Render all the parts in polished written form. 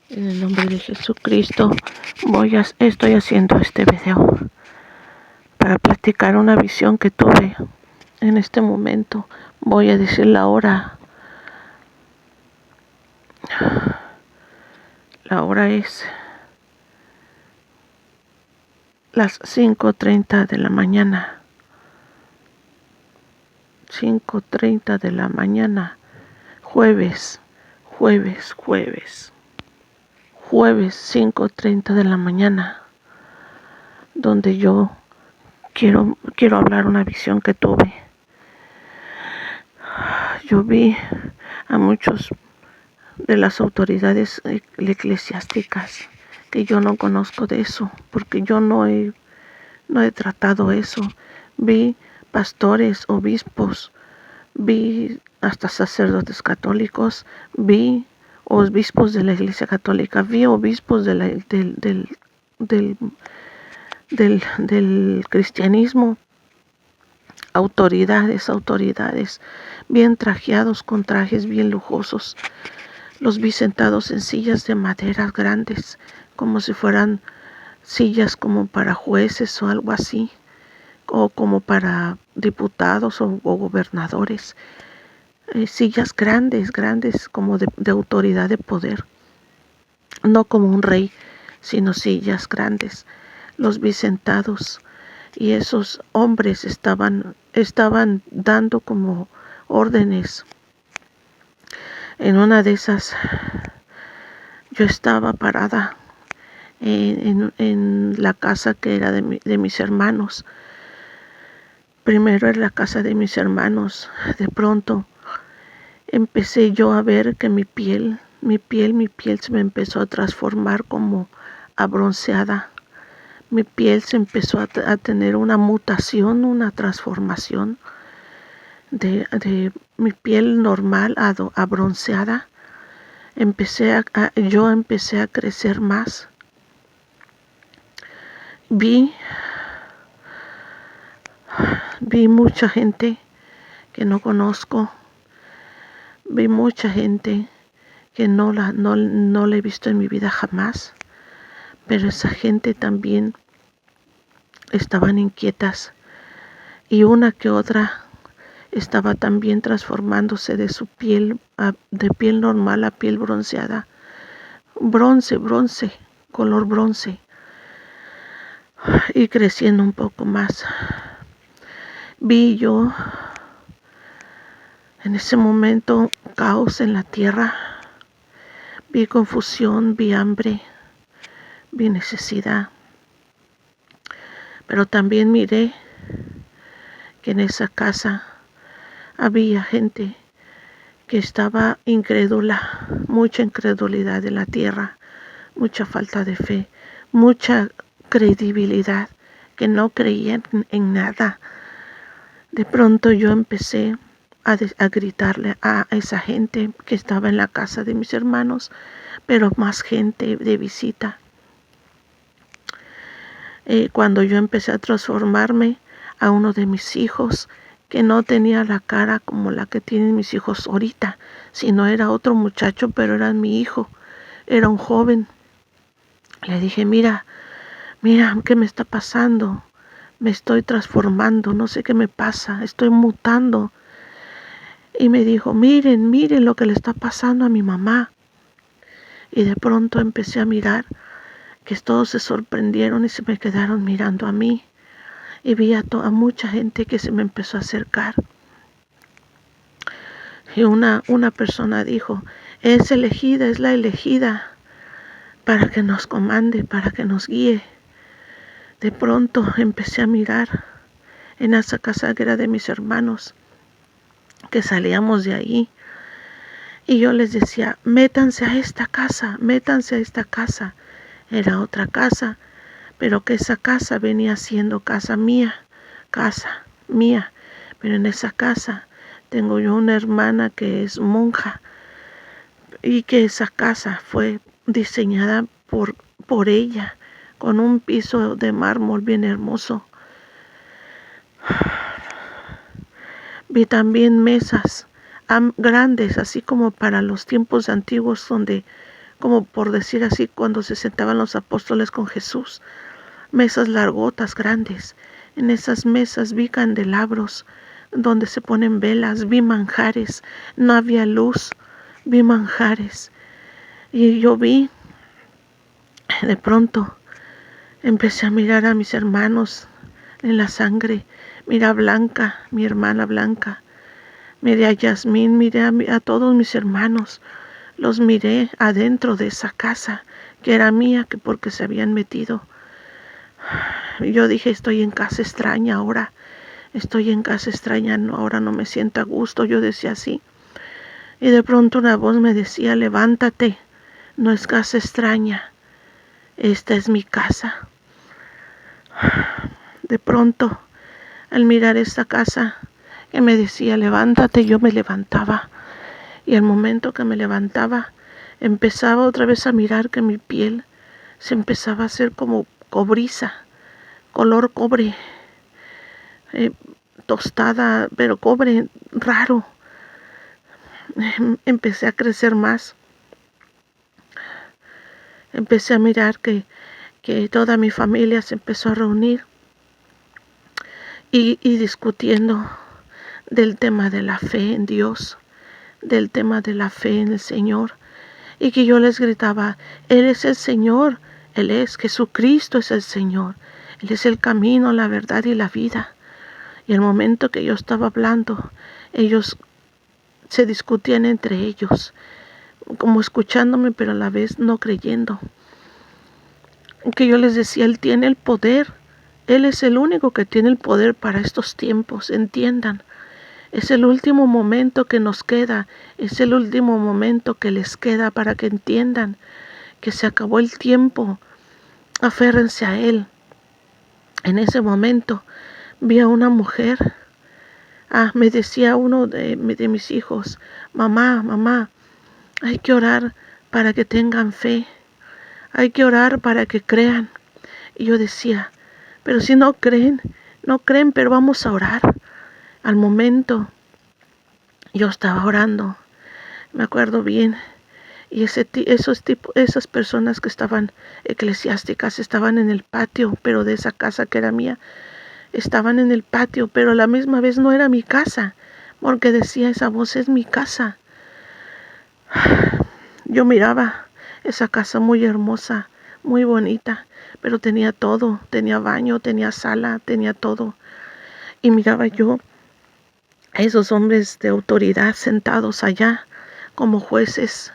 En el nombre de Jesucristo estoy haciendo este video para platicar una visión que tuve en este momento. Voy a decir la hora. La hora es las 5:30 de la mañana. 5:30 de la mañana. Jueves 5:30 de la mañana, donde yo quiero hablar una visión que tuve. Yo vi a muchos de las autoridades eclesiásticas que yo no conozco de eso, porque yo no he tratado eso. Vi pastores, obispos, vi hasta sacerdotes católicos, vi obispos de la Iglesia Católica, vi obispos del cristianismo, autoridades, bien trajeados, con trajes bien lujosos. Los vi sentados en sillas de madera grandes, como si fueran sillas como para jueces o algo así, o como para diputados o gobernadores. Sillas grandes, como de autoridad, de poder. No como un rey, sino sillas grandes. Los vi sentados, y esos hombres estaban dando como órdenes. En una de esas, yo estaba parada en la casa que era de mis hermanos. Primero en la casa de mis hermanos. De pronto empecé yo a ver que mi piel se me empezó a transformar como a bronceada. Mi piel se empezó a tener una mutación, una transformación de mi piel normal a bronceada. Yo empecé a crecer más. Vi mucha gente que no conozco. Vi mucha gente que no la he visto en mi vida jamás. Pero esa gente también estaban inquietas, y una que otra estaba también transformándose de su piel, de piel normal a piel bronceada. Bronce, color bronce, y creciendo un poco más. Vi yo en ese momento caos en la tierra. Vi confusión, vi hambre, vi necesidad. Pero también miré que en esa casa había gente que estaba incrédula, mucha incredulidad en la tierra, mucha falta de fe, mucha credibilidad, que no creían en nada. De pronto yo empecé a gritarle a esa gente que estaba en la casa de mis hermanos, pero más gente de visita. Cuando yo empecé a transformarme, a uno de mis hijos, que no tenía la cara como la que tienen mis hijos ahorita, sino era otro muchacho, pero era mi hijo, era un joven. Le dije, mira, ¿qué me está pasando? Me estoy transformando, no sé qué me pasa, estoy mutando. Y me dijo, miren lo que le está pasando a mi mamá. Y de pronto empecé a mirar, que todos se sorprendieron y se me quedaron mirando a mí. Y vi a mucha gente que se me empezó a acercar. Y una persona dijo, es la elegida para que nos comande, para que nos guíe. De pronto empecé a mirar en esa casa que era de mis hermanos, que salíamos de ahí. Y yo les decía, métanse a esta casa. Era otra casa, pero que esa casa venía siendo casa mía. Pero en esa casa tengo yo una hermana que es monja, y que esa casa fue diseñada por ella, con un piso de mármol bien hermoso. Vi también mesas grandes, así como para los tiempos antiguos, donde como por decir así, cuando se sentaban los apóstoles con Jesús, mesas largotas, grandes. En esas mesas vi candelabros donde se ponen velas, vi manjares, no había luz, vi manjares. Y yo vi, de pronto, empecé a mirar a mis hermanos en la sangre. Miré a Blanca, mi hermana Blanca. Miré a Yasmín, miré a todos mis hermanos. Los miré adentro de esa casa que era mía, que porque se habían metido. Yo dije, estoy en casa extraña ahora. Estoy en casa extraña, no, ahora no me siento a gusto. Yo decía así. Y de pronto una voz me decía, levántate, no es casa extraña, esta es mi casa. De pronto, al mirar esta casa que me decía, levántate, yo me levantaba. Y al momento que me levantaba, empezaba otra vez a mirar que mi piel se empezaba a hacer como cobriza, color cobre, tostada, pero cobre raro. Empecé a crecer más. Empecé a mirar que toda mi familia se empezó a reunir y discutiendo del tema de la fe en Dios, del tema de la fe en el Señor. Y que yo les gritaba, Él es el Señor, Él es, Jesucristo es el Señor. Él es el camino, la verdad y la vida. Y el momento que yo estaba hablando, ellos se discutían entre ellos, como escuchándome, pero a la vez no creyendo. Que yo les decía, Él tiene el poder. Él es el único que tiene el poder para estos tiempos, entiendan. Es el último momento que nos queda, es el último momento que les queda para que entiendan que se acabó el tiempo. Aférrense a Él. En ese momento vi a una mujer. Me decía uno de mis hijos, mamá, hay que orar para que tengan fe. Hay que orar para que crean. Y yo decía, pero si no creen, pero vamos a orar. Al momento, yo estaba orando, me acuerdo bien, y esas personas que estaban eclesiásticas estaban en el patio, pero de esa casa que era mía, estaban en el patio, pero a la misma vez no era mi casa, porque decía esa voz, es mi casa. Yo miraba esa casa muy hermosa, muy bonita, pero tenía todo, tenía baño, tenía sala, tenía todo. Y miraba yo a esos hombres de autoridad sentados allá como jueces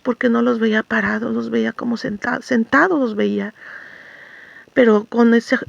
porque no los veía parados, los veía como sentados los veía, pero con esa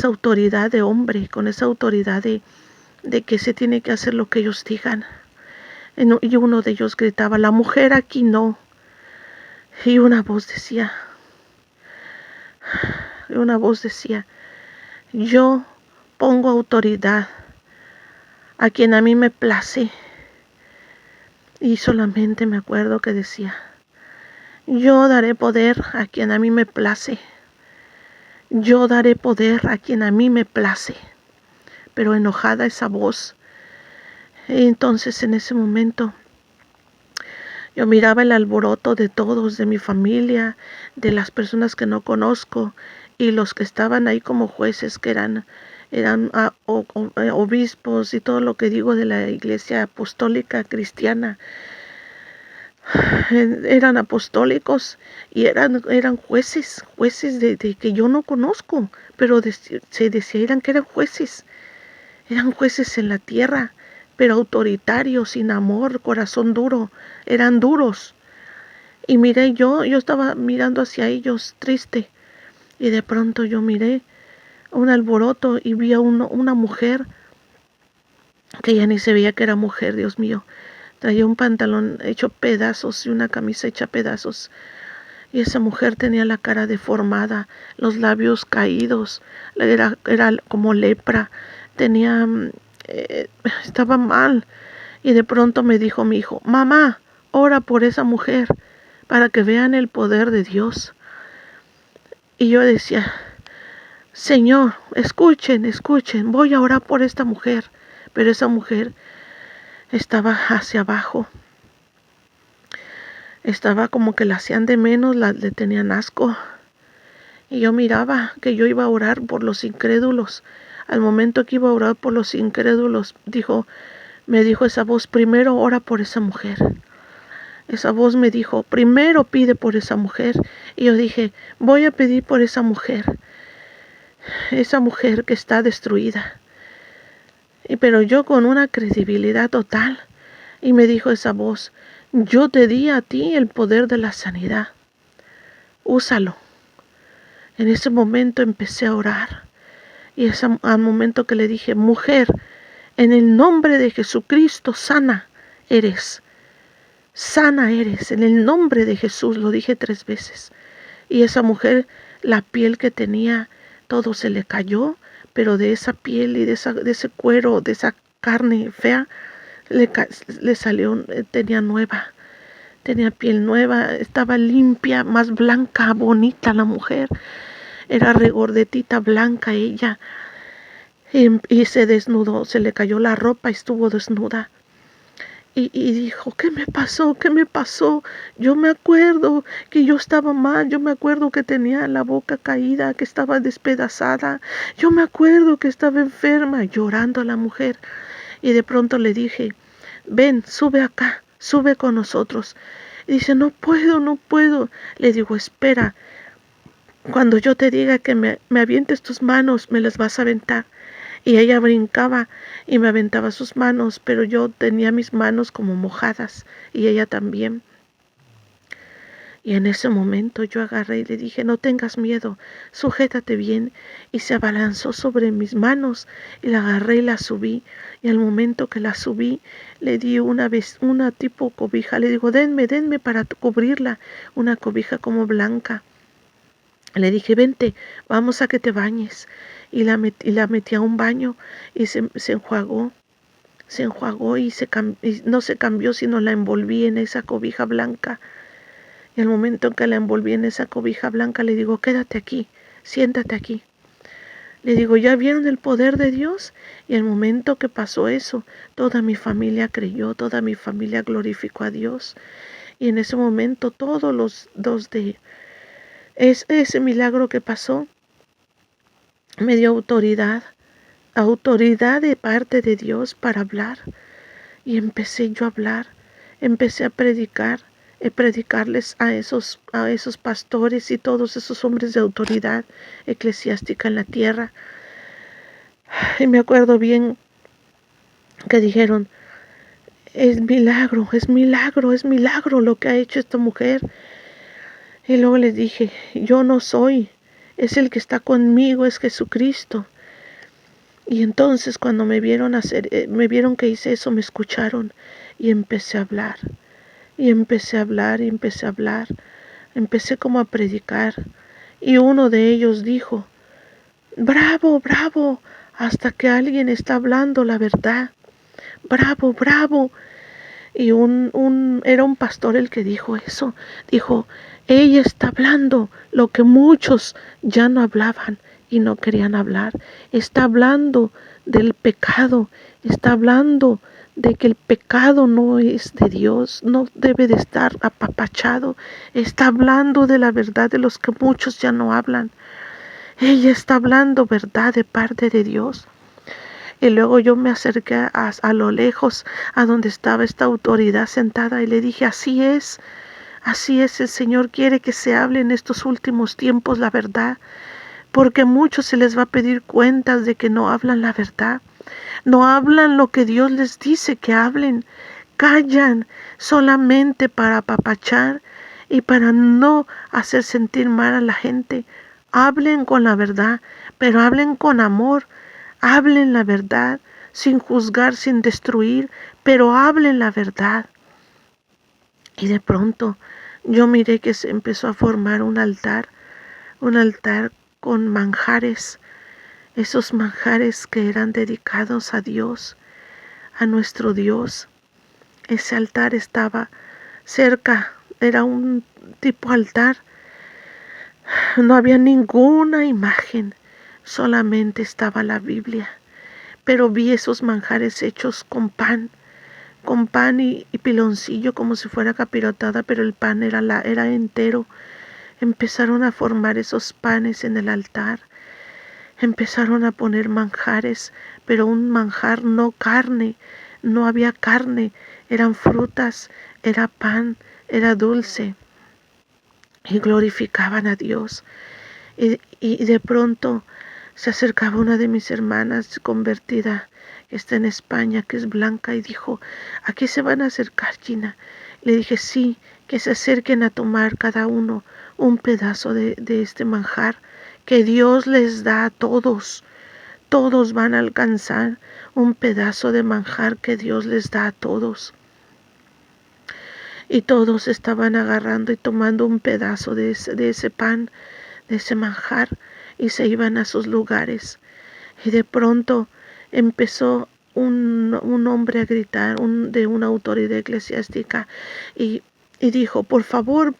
autoridad de hombre, con esa autoridad de que se tiene que hacer lo que ellos digan. Y uno de ellos gritaba, la mujer aquí no. Y una voz decía, yo pongo autoridad a quien a mí me place. Y solamente me acuerdo que decía, yo daré poder a quien a mí me place. Yo daré poder a quien a mí me place. Pero enojada esa voz. Y entonces en ese momento yo miraba el alboroto de todos, de mi familia, de las personas que no conozco y los que estaban ahí como jueces, que eran obispos y todo lo que digo de la iglesia apostólica cristiana. Eran apostólicos y eran jueces de que yo no conozco, pero se decían que eran jueces en la tierra, pero autoritarios, sin amor, corazón duro, eran duros. Y miré yo estaba mirando hacia ellos triste, y de pronto yo miré un alboroto y vi a una mujer que ya ni se veía que era mujer, Dios mío. Traía un pantalón hecho pedazos y una camisa hecha pedazos. Y esa mujer tenía la cara deformada, los labios caídos, era como lepra, estaba mal. Y de pronto me dijo mi hijo, mamá, ora por esa mujer para que vean el poder de Dios. Y yo decía, Señor, escuchen, voy a orar por esta mujer. Pero esa mujer estaba hacia abajo. Estaba como que la hacían de menos, le tenían asco. Y yo miraba que yo iba a orar por los incrédulos. Al momento que iba a orar por los incrédulos, me dijo esa voz: primero ora por esa mujer. Esa voz me dijo: primero pide por esa mujer. Y yo dije: voy a pedir por esa mujer que está destruida. Pero yo con una credibilidad total. Y me dijo esa voz: yo te di a ti el poder de la sanidad. Úsalo. En ese momento empecé a orar. Y al momento que le dije: mujer, en el nombre de Jesucristo, sana eres. Sana eres, en el nombre de Jesús. Lo dije 3 veces. Y esa mujer, la piel que tenía, todo se le cayó. Pero de esa piel y de ese cuero, de esa carne fea, le salió, tenía nueva. Tenía piel nueva, estaba limpia, más blanca, bonita la mujer. Era regordetita, blanca ella. Y se desnudó, se le cayó la ropa y estuvo desnuda. Y dijo: ¿qué me pasó? ¿Qué me pasó? Yo me acuerdo que yo estaba mal. Yo me acuerdo que tenía la boca caída, que estaba despedazada. Yo me acuerdo que estaba enferma, llorando a la mujer. Y de pronto le dije: ven, sube acá, sube con nosotros. Y dice: no puedo, no puedo. Le digo: espera, cuando yo te diga que me avientes tus manos, me las vas a aventar. Y ella brincaba y me aventaba sus manos, pero yo tenía mis manos como mojadas y ella también. Y en ese momento yo agarré y le dije: no tengas miedo, sujétate bien. Y se abalanzó sobre mis manos y la agarré y la subí. Y al momento que la subí, le di una tipo cobija. Le digo: denme para cubrirla, una cobija como blanca. Le dije: vente, vamos a que te bañes. Y la metí a un baño y se enjuagó. Se enjuagó y no se cambió, sino la envolví en esa cobija blanca. Y al momento en que la envolví en esa cobija blanca, le digo: quédate aquí, siéntate aquí. Le digo: ¿ya vieron el poder de Dios? Y al momento que pasó eso, toda mi familia creyó, toda mi familia glorificó a Dios. Y en ese momento todos los dos ese milagro que pasó me dio autoridad de parte de Dios para hablar. Y empecé yo a hablar, empecé a predicarles a esos pastores y todos esos hombres de autoridad eclesiástica en la tierra. Y me acuerdo bien que dijeron: es milagro, es milagro, es milagro lo que ha hecho esta mujer. Y luego les dije: yo no soy, es el que está conmigo, es Jesucristo. Y entonces cuando me vieron que hice eso, me escucharon y empecé a hablar. Y empecé a hablar y empecé a hablar. Empecé como a predicar. Y uno de ellos dijo: bravo, bravo, hasta que alguien está hablando la verdad. Bravo, bravo. Y era un pastor el que dijo eso. Dijo: ella está hablando lo que muchos ya no hablaban y no querían hablar. Está hablando del pecado. Está hablando de que el pecado no es de Dios, no debe de estar apapachado. Está hablando de la verdad de los que muchos ya no hablan. Ella está hablando verdad de parte de Dios. Y luego yo me acerqué a lo lejos, a donde estaba esta autoridad sentada, y le dije: así es, el Señor quiere que se hable en estos últimos tiempos la verdad, porque a muchos se les va a pedir cuentas de que no hablan la verdad, no hablan lo que Dios les dice que hablen, callan solamente para apapachar y para no hacer sentir mal a la gente. Hablen con la verdad, pero hablen con amor. Hablen la verdad, sin juzgar, sin destruir, pero hablen la verdad. Y de pronto yo miré que se empezó a formar un altar con manjares, esos manjares que eran dedicados a Dios, a nuestro Dios. Ese altar estaba cerca, era un tipo altar. No había ninguna imagen, solamente estaba la Biblia. Pero vi esos manjares hechos con pan con pan y piloncillo como si fuera capirotada, pero el pan era entero. Empezaron a formar esos panes en el altar. Empezaron a poner manjares, pero un manjar no carne, no había carne, eran frutas, era pan, era dulce. Y glorificaban a Dios. Y de pronto se acercaba una de mis hermanas convertida, que está en España, que es blanca, y dijo, ¿a qué se van a acercar, Gina? Le dije, sí, que se acerquen a tomar cada uno un pedazo de este manjar que Dios les da a todos. Todos van a alcanzar un pedazo de manjar que Dios les da a todos. Y todos estaban agarrando y tomando un pedazo de ese pan, de ese manjar, y se iban a sus lugares. Y de pronto empezó un hombre a gritar, de una autoridad eclesiástica, y dijo, por favor,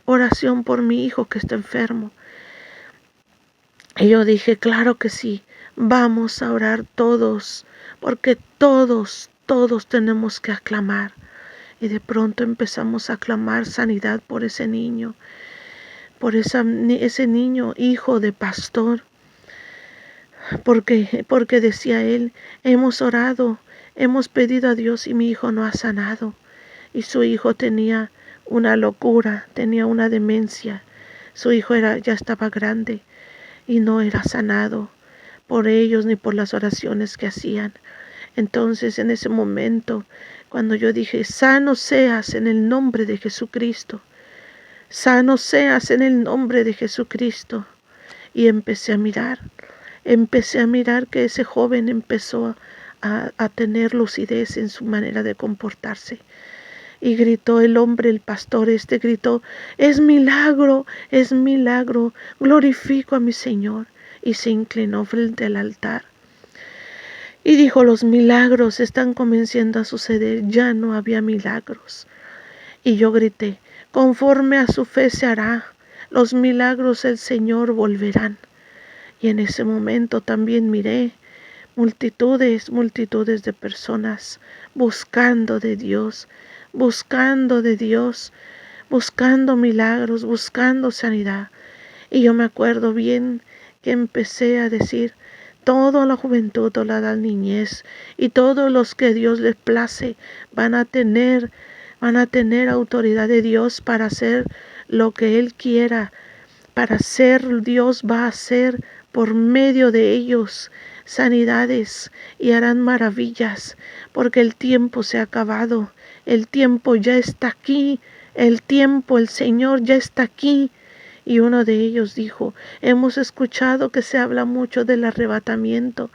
oración por mi hijo que está enfermo. Y yo dije, claro que sí, vamos a orar todos, porque todos tenemos que aclamar. Y de pronto empezamos a clamar sanidad por ese niño, por ese niño hijo de pastor, porque decía él, hemos orado, hemos pedido a Dios y mi hijo no ha sanado. Y su hijo tenía una locura, tenía una demencia. Su hijo ya estaba grande y no era sanado por ellos ni por las oraciones que hacían. Entonces en ese momento, cuando yo dije, sano seas en el nombre de Jesucristo, sano seas en el nombre de Jesucristo, y empecé a mirar que ese joven empezó a tener lucidez en su manera de comportarse. Y gritó el hombre, el pastor gritó, es milagro, glorifico a mi Señor. Y se inclinó frente al altar. Y dijo, los milagros están comenzando a suceder, ya no había milagros. Y yo grité, conforme a su fe se hará, los milagros del Señor volverán. Y en ese momento también miré multitudes de personas buscando de Dios, buscando milagros, buscando sanidad. Y yo me acuerdo bien que empecé a decir, toda la juventud, toda la niñez y todos los que Dios les place van a tener autoridad de Dios para hacer lo que Él quiera, para hacer, Dios va a hacer por medio de ellos sanidades y harán maravillas, porque el tiempo se ha acabado, el tiempo ya está aquí, el Señor ya está aquí. Y uno de ellos dijo, hemos escuchado que se habla mucho del arrebatamiento,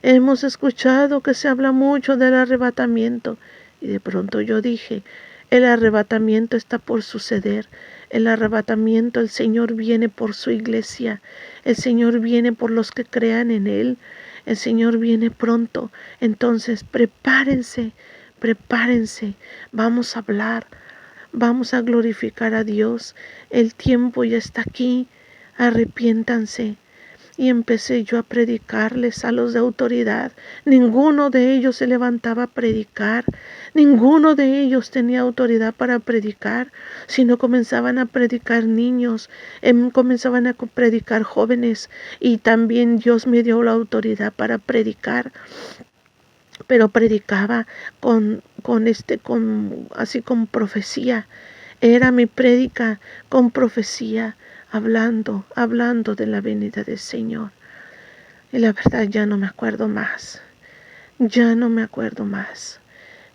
hemos escuchado que se habla mucho del arrebatamiento. Y de pronto yo dije, el arrebatamiento está por suceder, el arrebatamiento, el Señor viene por su iglesia, el Señor viene por los que crean en Él, el Señor viene pronto. Entonces prepárense, vamos a hablar. Vamos a glorificar a Dios. El tiempo ya está aquí. Arrepiéntanse. Y empecé yo a predicarles a los de autoridad. Ninguno de ellos se levantaba a predicar. Ninguno de ellos tenía autoridad para predicar. Sino comenzaban a predicar niños. Comenzaban a predicar jóvenes. Y también Dios me dio la autoridad para predicar. Pero predicaba así con profecía. Era mi prédica con profecía, hablando de la venida del Señor. Y la verdad ya no me acuerdo más.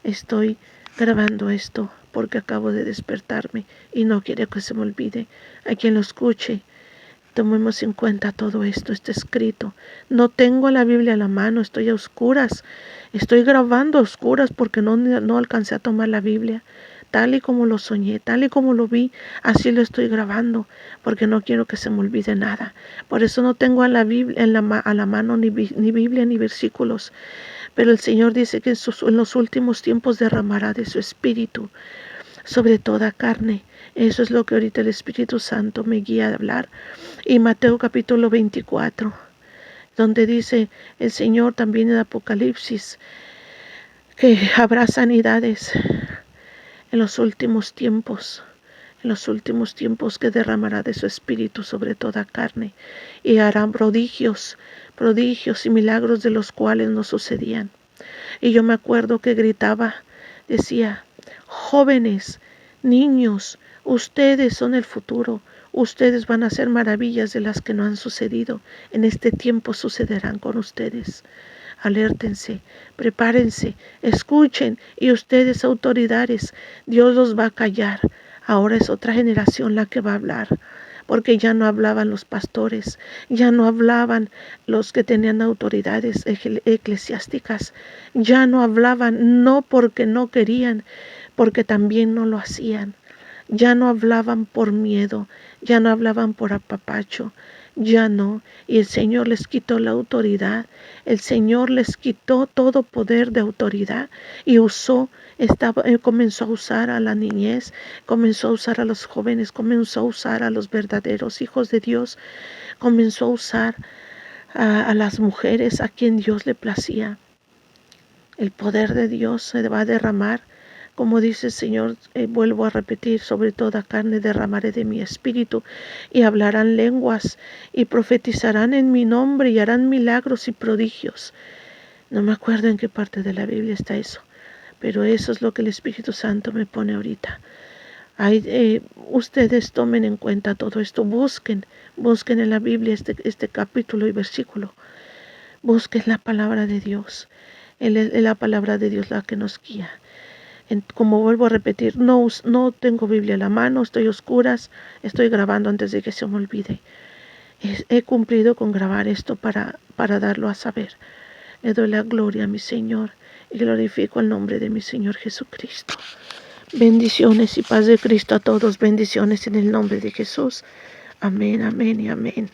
Estoy grabando esto porque acabo de despertarme y no quiero que se me olvide. A quien lo escuche, tomemos en cuenta todo esto, está escrito. No tengo la Biblia a la mano, estoy a oscuras. Estoy grabando a oscuras porque no alcancé a tomar la Biblia. Tal y como lo soñé, tal y como lo vi, así lo estoy grabando, porque no quiero que se me olvide nada. Por eso no tengo a la Biblia a la mano ni Biblia ni versículos. Pero el Señor dice que en los últimos tiempos derramará de su Espíritu sobre toda carne. Eso es lo que ahorita el Espíritu Santo me guía a hablar. Y Mateo capítulo 24, donde dice el Señor también en Apocalipsis, que habrá sanidades en los últimos tiempos, que derramará de su espíritu sobre toda carne y harán prodigios y milagros de los cuales no sucedían. Y yo me acuerdo que gritaba, decía: jóvenes, niños, ustedes son el futuro, ustedes van a hacer maravillas de las que no han sucedido, en este tiempo sucederán con ustedes. Alértense, prepárense, escuchen, y ustedes, autoridades, Dios los va a callar. Ahora es otra generación la que va a hablar, porque ya no hablaban los pastores, ya no hablaban los que tenían autoridades eclesiásticas, ya no hablaban, no porque no querían, porque también no lo hacían. Ya no hablaban por miedo, ya no hablaban por apapacho, ya no. Y el Señor les quitó la autoridad, el Señor les quitó todo poder de autoridad y comenzó a usar a la niñez, comenzó a usar a los jóvenes, comenzó a usar a los verdaderos hijos de Dios, comenzó a usar a las mujeres a quien Dios le placía. El poder de Dios se va a derramar. Como dice el Señor, vuelvo a repetir, sobre toda carne derramaré de mi espíritu, y hablarán lenguas, y profetizarán en mi nombre, y harán milagros y prodigios. No me acuerdo en qué parte de la Biblia está eso, pero eso es lo que el Espíritu Santo me pone ahorita. Ustedes tomen en cuenta todo esto, busquen en la Biblia este capítulo y versículo. Busquen la palabra de Dios. Es la palabra de Dios la que nos guía. Como vuelvo a repetir, no tengo Biblia a la mano, estoy a oscuras, estoy grabando antes de que se me olvide. He cumplido con grabar esto para darlo a saber. Le doy la gloria a mi Señor y glorifico el nombre de mi Señor Jesucristo. Bendiciones y paz de Cristo a todos. Bendiciones en el nombre de Jesús. Amén, amén y amén.